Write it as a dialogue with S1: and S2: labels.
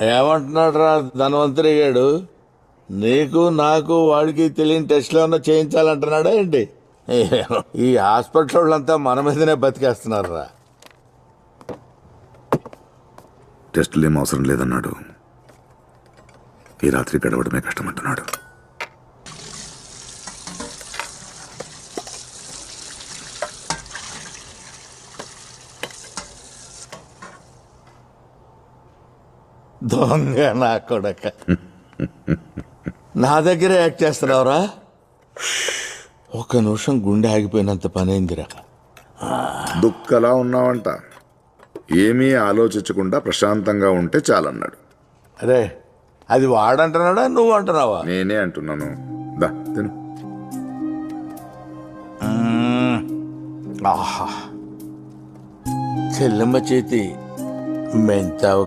S1: ఏమంటున్నాడు రా ధనవంతుడి గాడు? నీకు నాకు వాడికి తెలియని టెస్ట్లు ఏమన్నా చేయించాలంటున్నాడా ఏంటి? ఈ హాస్పిటల్ వాళ్ళంతా మన మీదనే బతికేస్తున్నారు రా.
S2: టెస్టులు ఏం అవసరం లేదన్నాడు. ఈ రాత్రి గడవడమే కష్టమంటున్నాడు.
S1: దొంగ నా కొడక, నా దగ్గరే యాక్ట్ చేస్తున్నావురా? ఒక్క నిమిషం గుండె ఆగిపోయినంత పనైందిరా.
S2: దుఃఖలా ఉన్నావంట. ఏమీ ఆలోచించకుండా ప్రశాంతంగా ఉంటే చాలన్నాడు.
S1: అరే, అది వాడంటున్నాడా నువ్వు అంటున్నావా?
S2: నేనే అంటున్నాను. దా తిను.
S1: ఆహా, చెల్లెమ్మ చేతి మెంతావు